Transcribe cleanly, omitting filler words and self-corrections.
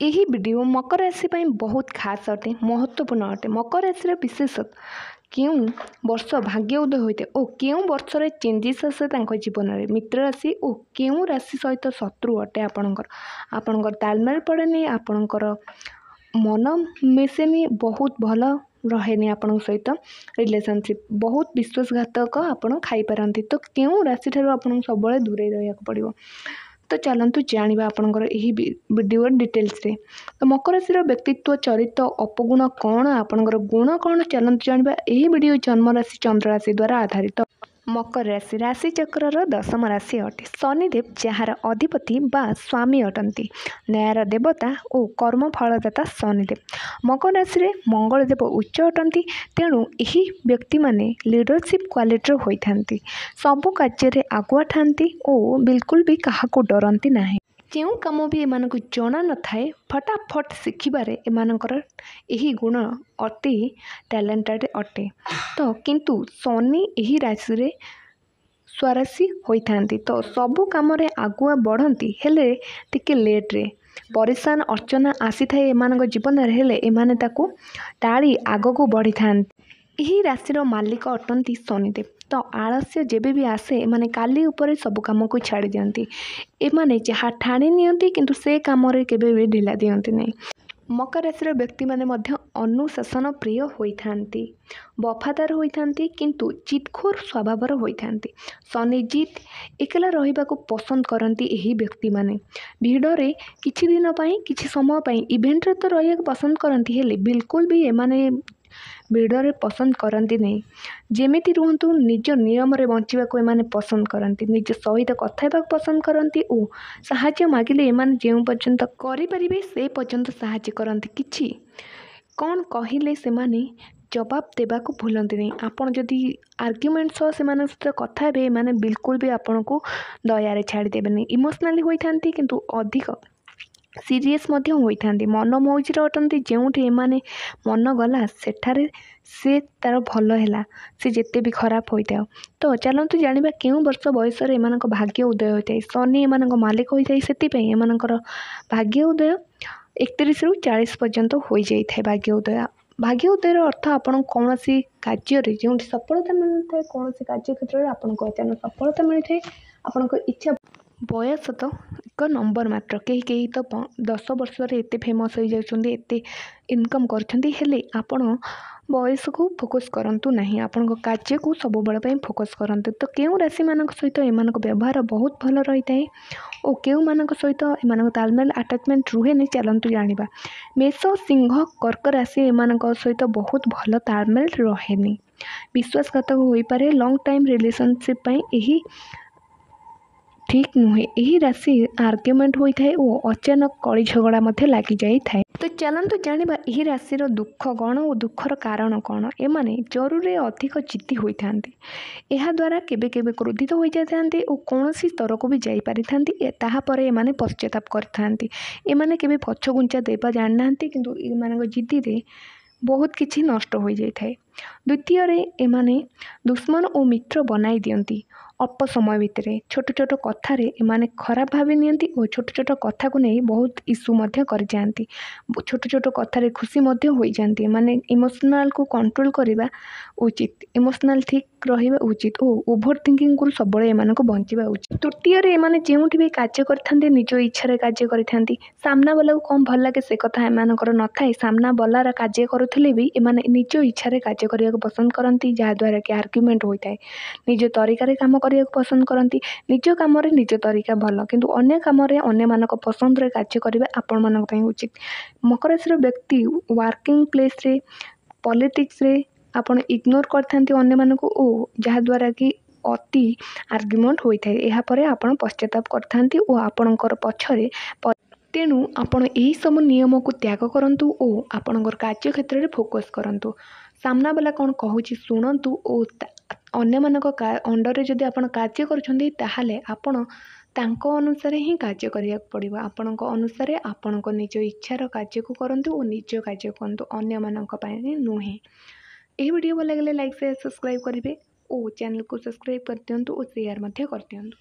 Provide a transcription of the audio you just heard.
यही वीडियो मकर राशि ପାଇଁ बहुत खास अटे महत्वपूर्ण अटे। मकर राशि विशेषतः क्यों वर्ष भाग्य उदय होता है और क्यों वर्ष चेंजेस आसे जीवन में मित्र राशि और क्यों राशि सहित शत्रु अटे आपणकर तालमेल पड़ेनि आपणकर मन मिसेनि बहुत भल रहे आपण सहित रिलेशनशिप बहुत विश्वासघातक आपण खाईपारती। तो क्यों राशि ठार आपन सब दूरे रहा पड़ो। तो चलतु जाना आपंकर वीडियो डिटेल्स रे। तो मकर राशि व्यक्तित्व चरित्र अपगुण कौन आपंकर गुण कौन चलतु जाना। यही वीडियो जन्म राशि चंद्र राशि द्वारा आधारित। मकर राशि राशि चक्र दशम राशि अटे। शनिदेव जार अधिपति बा स्वामी अटंती न्यायर देवता और कर्म फलदाता शनिदेव। मकर राशि रे मंगलदेव उच्च अटंती तेणु यही व्यक्ति माने लीडरशिप क्वालिटी होइथांती सबु कार्य आगुआ ठांती और बिल्कुल भी काहाको डरती नाही। जो कम भी एम जना न थाए फटाफट शिखिबारे एमानकर यही गुण अति टैलेंटेड अटे। तो किंतु शनि यही राशि रे स्वराशि होइथांती तो सबु काम रे आगुआ बढ़ती हेले टिके लेट रे परेशान अर्चना आसी थाए एमानक जीवन रे हेले एमाने ताकू टाड़ी आगको बढ़ी थांती। यही राशिर मालिक अटंती शनिदेव। तो आलस्य जेबे भी आसे एमाने काली ऊपर सब काम को छाड़ी दियंती एमाने जहाँ ठाणी नियंती किंतु से काम रे केबे भी ढिला दियंती नहीं। मकर राशि व्यक्ति माने मध्य अनुशासन प्रिय होइथांती वफादार होइथांती किंतु जिदखोर स्वभावर होइथांती। शनि जिद एकला रहिबाकू पसंद करती यही व्यक्ति माने भिड़ रे किछि दिन पई किछि समय पई इवेंट रे तो रहिया पसंद करती हेले बिल्कुल भी एमाने भिड़े पसंद करती नहीं। जेमिति रुहतु निज नियम रे बंचिबाकू एमाने पसंद करती निज सहित कथा पसंद करती और साहाय्य मागिले एमाने जेउ पर्यंत करि परिबे से पर्यंत साहाय्य करती किछि कौन कहिले सेमाने जवाब देबाकू भूलती नहीं। आपन जदि आर्ग्युमेंट सह सेमान सहित कथा हेबे एमाने बिल्कुल भी आपन को दयारे छाड़ी देबेनी इमोशनाली होइथांती किंतु अधिक सीरीयस होइथांती मन मौजर अटंती जोठी एमाने मन गला सेठारे से तार भल है से जेते भी खराब होता। तो चलतु जाना क्यों वर्ष बयस एमानक भाग्य उदय होता है। शनि एमानक मालिक होता है से एमानकर भाग्य उदय 31 रु 40 पर्यंत हो जाए। भाग्य उदयर अर्थ आपन कौन कार्य जो सफलता मिलता है कौन कार्य क्षेत्र में आपको अचानक सफलता मिलता है आपन इच्छा बयस तो एक नंबर मात्र कहीं तो 10 वर्ष एत फेमस हो जाती एत इनकम करते आपण बयस को फोकस करंतु नहीं आपण कार्य को सब बेले फोकस करते। तो क्यों राशि मान सहित एम व्यवहार बहुत भल रही है और क्यों मान सहित एम तालमेल आटाचमेंट रुहे नहीं चलतु जाना। मेष सिंह कर्क राशि एम सहित बहुत भल तालमेल रहे विश्वासघातक हो पारे लॉन्ग टाइम रिलेशनशिप यही ठीक नुहे। यही राशि आर्ग्युमेंट होता है और अचानक कली झगड़ा लगी जाए। तो चलतु जाना यही राशि दुख कौन और दुखर कारण कौन एमाने जरूरी अधिक जिद्दी होता यह द्वारा केबे केबे क्रोधित हो जाते और कौन स्तर को भी जापारी तापर एमाने पश्चाताप करते एमाने केबे पछघुंचा देवा जाना किंतु एम जिद्दी बहुत किछि नष्ट हो जाए। द्वितीय एमाने दुश्मन और मित्र बनाई दियंती अल्प समय भितर छोट छोट कथार एमाने खराब भाव नियंती और छोट छोट कथा को नहीं बहुत इश्यू कर जाती छोट छोट कथार खुशी हो जाती माने इमोशनल को कंट्रोल करवा उचित इमोशनल ठीक रहा उचित और ओभर थिंकिंग को सब को बंचा उचित। तृतीय एमाने जो भी कार्य करते निज इच्छा कार्य करते सामना वाला को कौन भल लगे से कथा एमानकर न थाए सामना वालार कार्य करुले भी एमाने निज इच्छा कार्य करने को पसंद करती जहाँद्वारा कि आर्ग्युमेंट होता है निज तरीका काम करने पसंद करती निज कम निज तरीका भल किंतु अन्य कम अन्य मानक पसंद रे कार्य करने आपण मान उचित। मकर राशि व्यक्ति वर्किंग प्लेस रे पॉलिटिक्स रे आपण इग्नोर करथांती अन्य मानक जहाँद्वारा कि अति आर्ग्युमेंट होता है यापर आपण पश्चाताप करथांती और आपणकर पछरे तेणु आपण यही सब नियम को त्याग करंतु और आपणकर कार्य क्षेत्र में फोकस करंतु सामना वाला कौन कहूँ शुणु और अन्य मानक अंडर जदि आपण कार्य करछंती ताहाले आपण तांको अनुसार ही कार्य करिया पड़िबा आपणक अनुसार आपणक निज इच्छार कार्य को करंतु और निज कार्य करंतु अन्य मानक पय नुहे। यही वीडियो भल लगे लाइक से सब्सक्राइब करेंगे और चैनल को सब्सक्राइब कर दिंतु और शेयर कर दिंतु।